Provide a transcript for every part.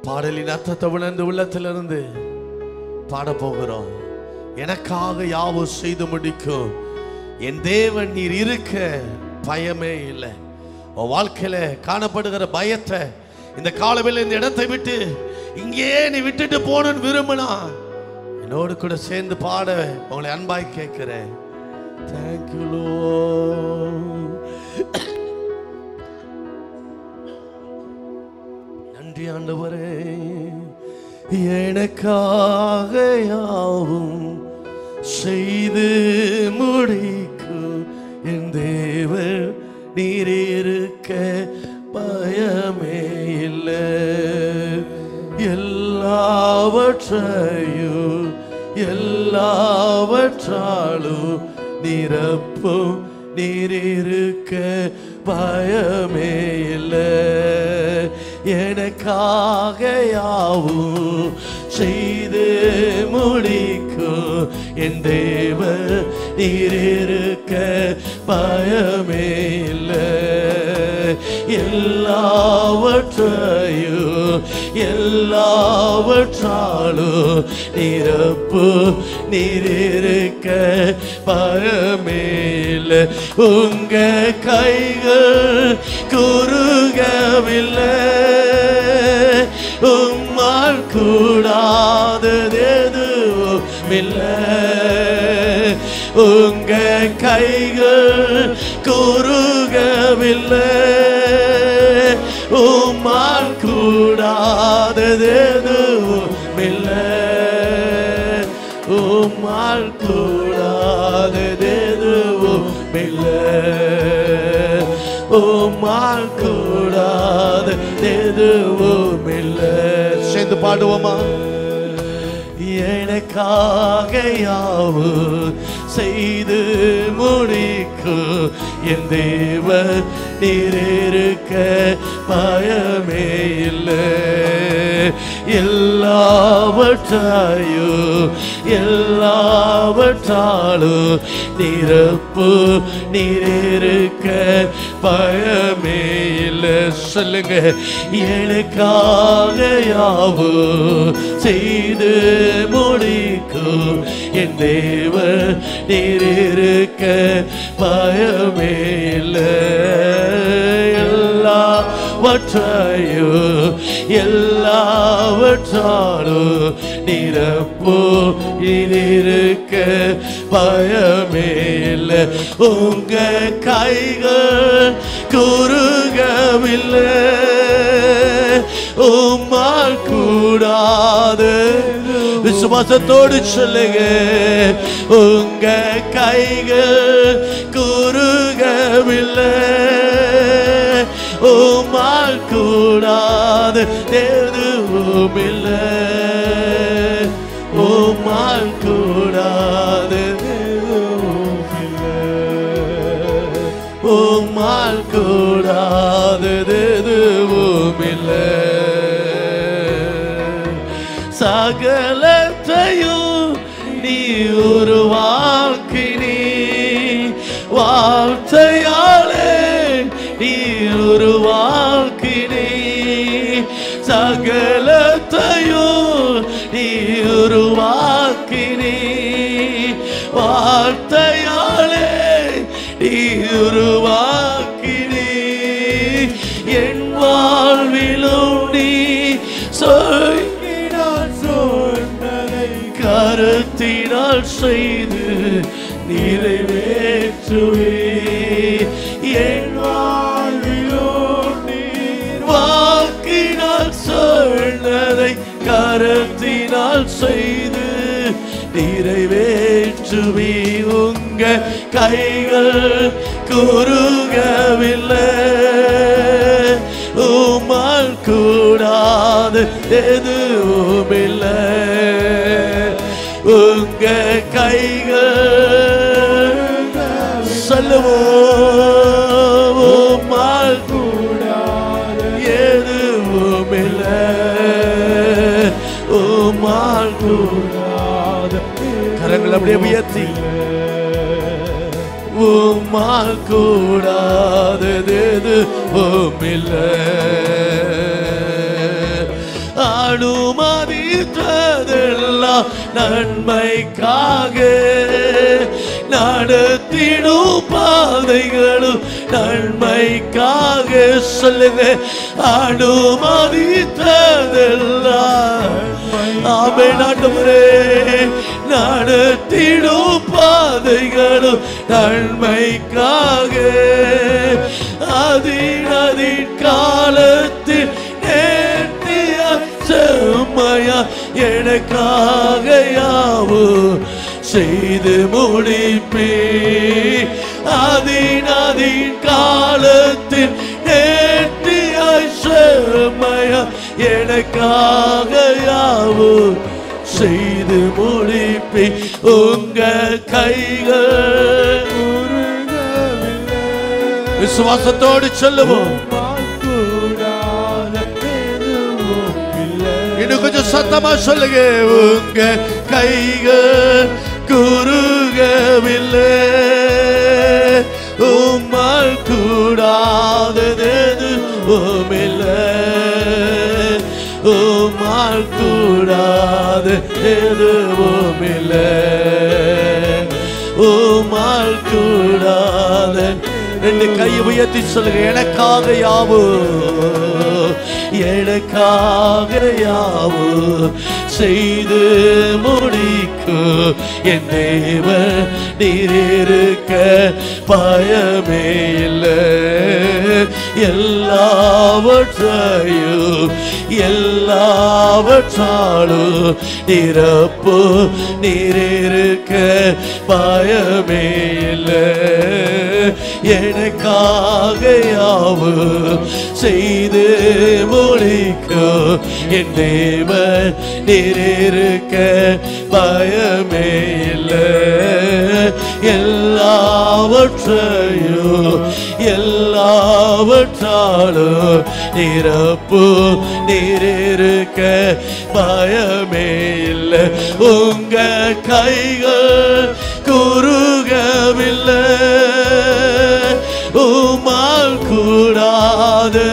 பாடலின் அர்த்தத்தை உணர்ந்து உள்ளத்திலிருந்து பாட போகிறோம். எனக்காக யாவும் செய்து முடிக்கும் என் தேவன் நீர் இருக்க பயமே இல்லை. உன் வாழ்க்கையில காணப்படுகிற பயத்தை இந்த காலவில் இந்த இடத்தை விட்டு இங்கே நீ விட்டுட்டு போகணும்னு விரும்பினா என்னோடு கூட சேர்ந்து பாட உங்களை அன்பாய் கேட்கிறேன். Thank you Lord. நன்றி ஆண்டவரே. எனக்காக யாவும் செய்து முடிக்கும் என் தேவன் நீர் இருக்க பயமே இல்லை. எல்லாவற்றையும் எல்லாவற்றாலும் நிரப்பும் நீர் இருக்க பயமே இல்லை. எனக்காக யாவும் செய்து முடிக்கும் என் தேவன் நீர் இருக்க பயமே இல்லை. எல்லாவற்றையும் எல்லாவற்றாலும் நிரப்பு நீர் இருக்க பயமே இல்லை. உங்க கைகள் குறுகவில்லை, உம்மால் கூடாதது எதுவும் இல்லை. உங்க கைகள் குறுகவில்லை, உம்மால் கூடாதது எதுவும் இல்லை. உம்மால் கூடாதது எதுவும் இல்லை. உம்மால் கூடாதது எதுவும் இல்லை. சேர்ந்து பாடுவோமா? எனக்காக யாவும் செய்து முடிக்கும் என் தேவன் நீர் இருக்க பயமே இல்லை. எல்லாவற்றையும் எல்லாவற்றாலும் நிரப்பு நீர் இருக்க பயமே இல்லை. சொல்லுங்க. எனக்காக யாவும் செய்து முடிக்கும் என் தேவன் நீர் இருக்க பயமே இல்லை. எல்லாவற்றையும் எல்லாவற்றாலும் நிரப்பு நீர் இருக்க பயமே இல்லை. உங்க கைகள் குறுகவில்லை, உம்மால் கூடாது. விசுவாசத்தோடு சொல்லுங்க. உங்க கைகள் குறுகவில்லை, உம்மால் கூடாது எதுவும் இல்லை. உம்மால் கூடாது எதுவும் இல்லை. உம்மால் கூடாது எதுவும் இல்லை. சகலத்தையும் நீ உருவாக்கினீ, வார்த்தையாலே நீ உருவாக்கினீ. சகலத்தையும் நீ உருவாக்கினீ, வார்த்தையாலே நீ உருவாக்கினீ. என் வாழ்விலும் நீ சொன்னதை கருத்தினால் செய்து நிறைவேற்றுவே. என் வாழ்விலும் நீர் வாக்கினால் சொன்னதை கருத்தினால் செய்து நிறைவேற்றுவே. உங்க கைகள் குறுகவில்லை, உம்மால் கூடாது எதுவும் இல்லை. உங்க கைகள் சொல்லுவோம், உம்மால் கூடாது எதுவும் இல்லை. உம்மால் கூடாது. கரங்கள் அப்படியே உயர்த்தி. உம்மால் கூடாதது எதுவும் இல்லை. அனுமதித்ததெல்லாம் நன்மைக்காக, நடத்திடும் பாதைகளும் நன்மைக்காக. சொல்லுங்க, அனுமதித்ததெல்லாம். ஆமென் ஆண்டவரே. நடத்திடும் பாதைகளும் நன்மைக்காக, அதின் காலத்தில் நேர்த்திய செம்மையா எனக்காக யாவும் செய்து முடிப்பே. அதின் காலத்தில் நேர்த்திய செம்மையா எனக்காக யாவும் செய்து முடிப்பே. உங்க கைகள் விசுவாசத்தோடு சொல்லுவோம். இன்னும் கொஞ்சம் சத்தமா சொல்லுங்க. உங்க கைகள் குறுகவில்லை, உம்மால் கூடாதது எதுவும் இல்லை, உம்மால் கூடாது எதுவும் இல்லை, உம்மால் கூடாது. ரெண்டு கையை உயர்த்தி சொல்லுங்க. எனக்காக யாவும், எனக்காக யாவும் செய்து முடிக்கும் என் தேவன் நீர் இருக்க பயமே இல்லை. எல்லாவற்றையும் எல்லாவற்றாலும் நிரப்பு நீர் இருக்க பயமே இல்லை. எனக்காக யாவும் செய்து முடிக்கும் என் தேவன் நீர் இருக்க பயமே இல்லை. எல்லாவற்றையும் எல்லாவற்றாலும் நிரப்பு நீர் இருக்க பயமே இல்லை. உங்க கைகள் குறுகவில்லை, உம்மால் கூடாது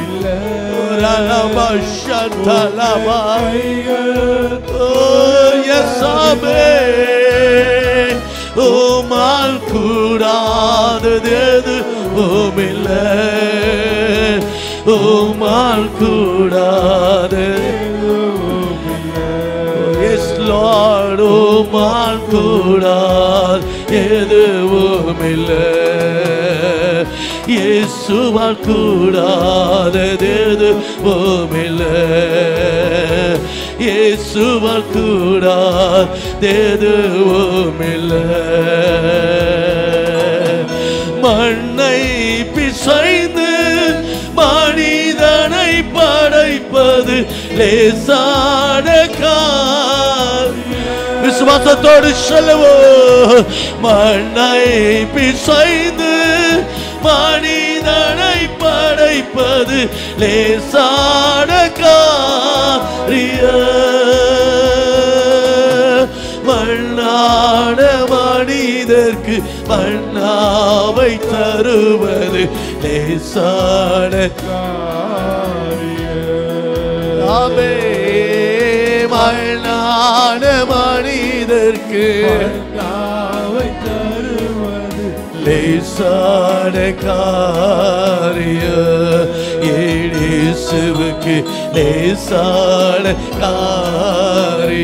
இல்லை. உம்மால் கூடாதது எதுவும் இல்லை, உம்மால் கூடாது. Yes Lord, உம்மால் கூடாது எதுவும் இல்லை, இயேசுவால் கூடாதது எதுவும் இல்லை, இயேசுவால் கூடாதது எதுவும் இல்லை. மண்ணை பிசைந்து மனிதனை படைப்பது லேசான காரியம். விசுவாசத்தோடு சொல்லுவோம். மண்ணை பிசைந்து மனிதனை படைப்பது லேசான காரியம். மண்ணான மனிதர்க்கு மண்ணாவை தருவது லேசான காரியம். மண்ணான மனிதர்க்கு மண்ணாவை தருவது லேசான காரியம். இயேசுவுக்கு லேசான காரியம்,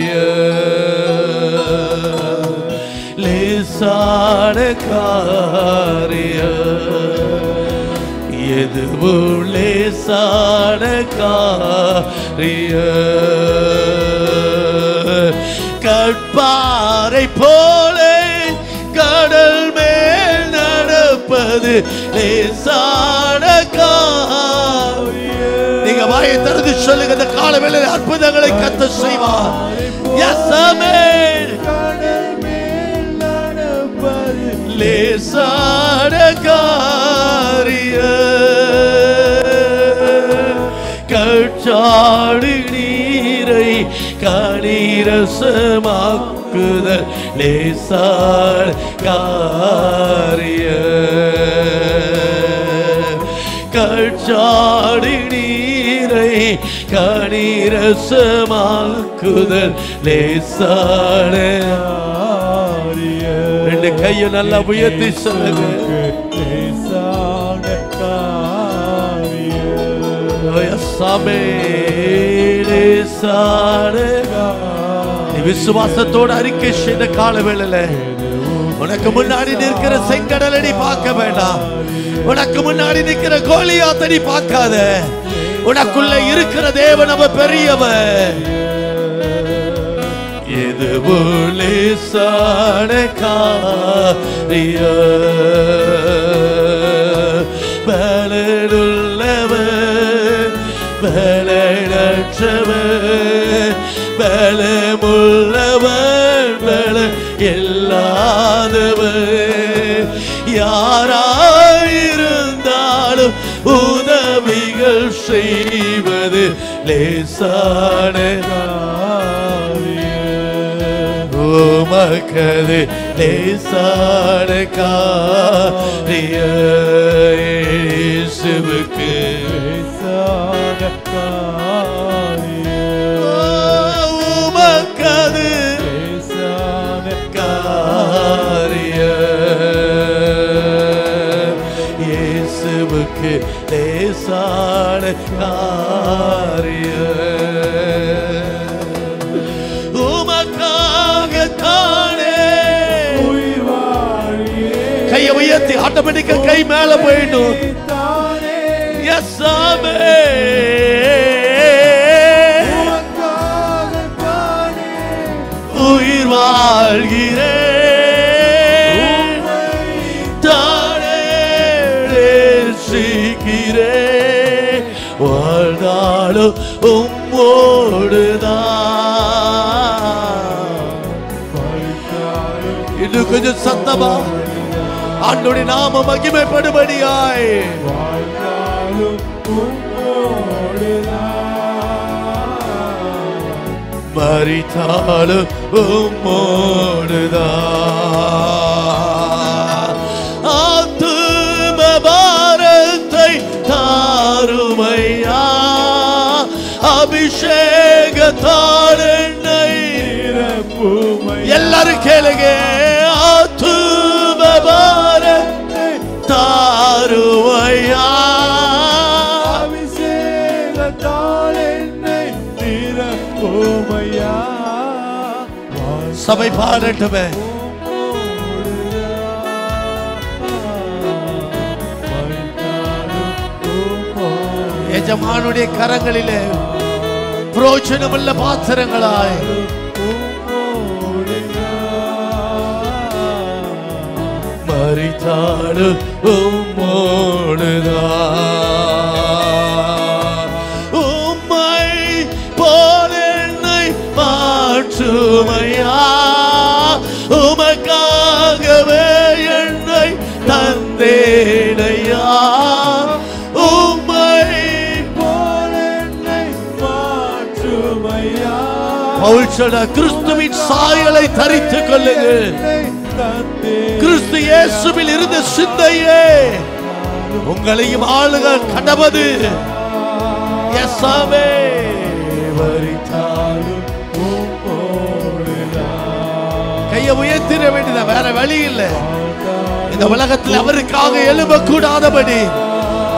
லேசான காரியம். எதுவும் லேசான காரியம். கற்பாறை போல கடல் மேல் நடப்பது லேசான காரியம். நீங்க வாயை திறந்து சொல்லுங்க. இந்த கால வேளையில அற்புதங்களை கர்த்தர் செய்வார். Yes, amen. கடல் மேல் நடப்பது லேசான காரியம். கற்றாடி நீரை கனிரசமாக்குதல் லேசான காரியம். கற்றாடி நீரை நீரை கனிரசமாக்குதல் லேசான ரெண்டு கையும் நல்லா உயர்த்தி சொல்லுங்க. நீ விசுவாசத்தோடு அறிக்கை செய்த கால வேளையில உனக்கு முன்னாடி நிற்கிற செங்கடலை நீ பார்க்க வேண்டாம். உனக்கு முன்னாடி நிற்கிற கோலியாத்தை நீ பார்க்காத. உனக்குள்ள இருக்கிற தேவன் அவ பெரியவர். இது லேசான காரியம் பலனுள்ளவர் பலனற்றவர் பலமுள்ளவர் பல இல்லாதவர் யாராயிருந்தாலும் உதவிகள் செய்வது லேசான உமக்கது லேசான காரியம் இயேசுவுக்கு லேசான காரியம் உமக்கது லேசான காரியம் இயேசுவுக்கு லேசான காரியம் கையை உயர்த்தி ஆட்டோமேட்டிக்கா கை மேல போயிடும். எஸ் ஆமே உயிர் வாழ்கிறேன் தானே நேசிக்கிறேன் வாழ்ந்தாலும் உம்மோடுதான். இன்னும் கொஞ்சம் சத்தமா ஆண்டவருடைய நாமம் மகிமைப்படும்படியாய் மரித்தாலும் உம்மோடுதான். ஆத்தும பாரத்தை தாருமையா அபிஷேகத்தால் என்னை எல்லாரும் கேளுங்க. ஆத்தும பாரத்தை தாருமையா அபிஷேகத்தால் என்னை நிரப்புமையா. சபை பாடட்டுமே. எஜமானுடைய கரங்களிலே பிரோஜனமுள்ள பாத்திரங்களாய் மரித்தாலும் உம்மோடுதான். உம்மை போல என்னை மாற்றுமையா உமக்காகவே என்னை தந்தேனையா. உம்மை போல என்னை மாற்றுமையா. பவுல் சொல்ற கிறிஸ்துவின் சாயலை தரித்துக் கொள்ளுங்கள். கிறிஸ்து இயேசுவில் இருந்த சிந்தையே உங்களையும் ஆளுக கடவது. எஸ்ஸாவே வரித்தாலும் கையை உயர்த்திட வேண்டியது, வேற வழி இல்லை. இந்த உலகத்தில் அவருக்காக எழும்பக்கூடாதபடி,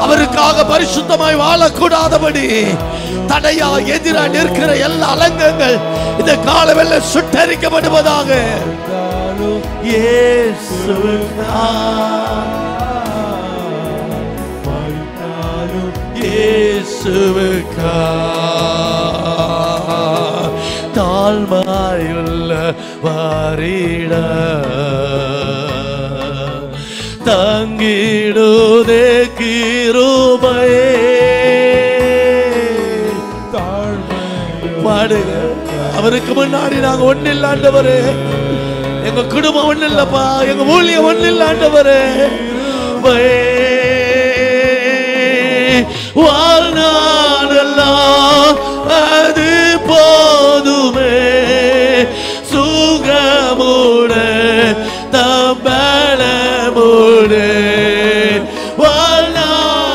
அவருக்காக பரிசுத்தமாய் வாழக்கூடாதபடி தடையா எதிரா நிற்கிற எல்லா அலங்கங்கள் இந்த காலவெல்ல சுட்டரிக்கப்படுவதாக. தாழ்மையுள்ள வாரிட தங்கிடுதே கிருபையே. பாடுங்க. அவருக்கு முன்னாடி நாங்க ஒண்ணு இல்ல ஆண்டவரே, எங்க குடும்பம் ஒண்ணு இல்லப்பா, எங்க ஊழியம் ஒண்ணு இல்ல ஆண்டவரே. வாழ்நாளெல்லாம் அது போதுமே சுகமுட தம்பளமுட. வாழ்நாளெல்லாம்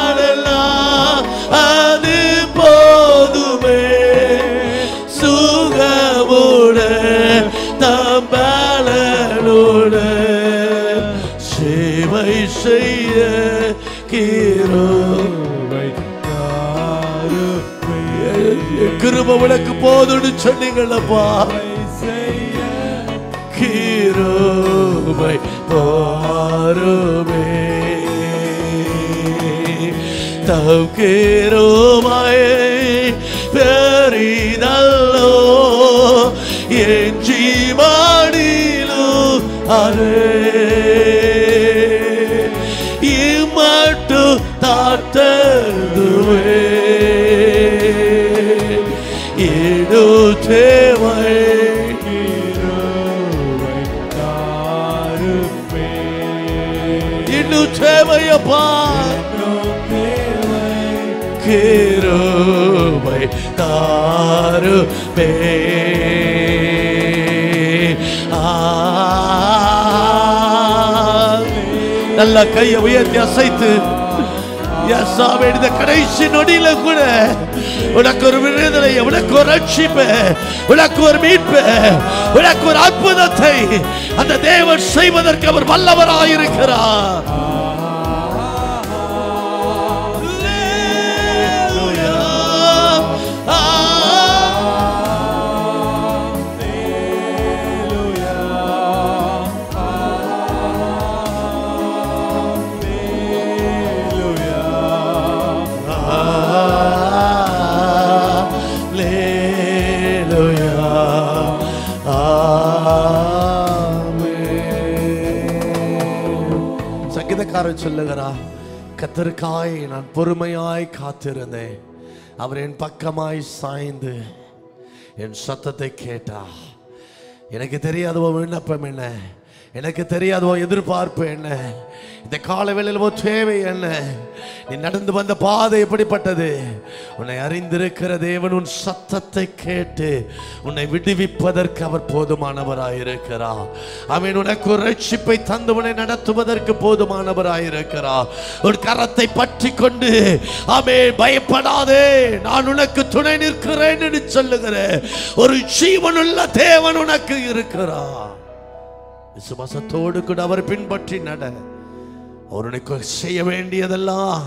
அது போதுமே செய்ய கிருபை தாருமே. கிருபை உனக்கு போதும்னு சொன்னீங்களப்பா. கிருபை தாருமே. தம் கிருபை பெரிதல்லோ என் ஜீவனிலும் அரே இம்மட்டு தாத்ததுவே இடு தேவை இடு தேவையப்பா. கிருபை தாருமே. நல்ல கையை உயர்த்தி அசைத்து இந்த கடைசி நொடியில கூட உனக்கு ஒரு விடுதலை, உனக்கு ஒரு ரட்சிப்பு, உனக்கு ஒரு மீட்பு, உனக்கு ஒரு அற்புதத்தை அந்த தேவன் செய்வதற்கு அவர் வல்லவராயிருக்கிறார். சங்கீதக்காரன் சொல்லுகிறா, கர்த்தருக்காய் நான் பொறுமையாய் காத்திருந்தேன், அவர் என் பக்கமாய் சாய்ந்து என் சத்தத்தை கேட்டா. எனக்கு தெரியாதவோ விண்ணப்பம் என்ன, எனக்கு தெரியாதவோ எதிர்பார்ப்பு என்ன, இந்த கால வேளையிலவோ தேவை என்ன, நீ நடந்து வந்த பாதை எப்படிப்பட்டது, உன்னை அறிந்திருக்கிற தேவன் உன் சத்தத்தை கேட்டு உன்னை விடுவிப்பதற்கு அவர் போதுமானவராயிருக்கிறார். அவன் உனக்கு ஒரு ரட்சிப்பை தந்து உன்னை நடத்துவதற்கு போதுமானவராயிருக்கிறார். உன் கரத்தை பற்றி கொண்டு ஆமென் பயப்படாதே, நான் உனக்கு துணை நிற்கிறேன் என்று சொல்லுகிற ஒரு ஜீவனுள்ள தேவன் உனக்கு இருக்கிறார். விசுவாசத்தோடு கூட அவர் பின்பற்றி நட. அவருக்கு செய்ய வேண்டியதெல்லாம்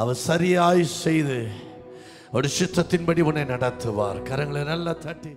அவர் சரியாய் செய்து ஒரு சித்தத்தின்படி உன்னை நடத்துவார். கரங்களை நல்லா தட்டி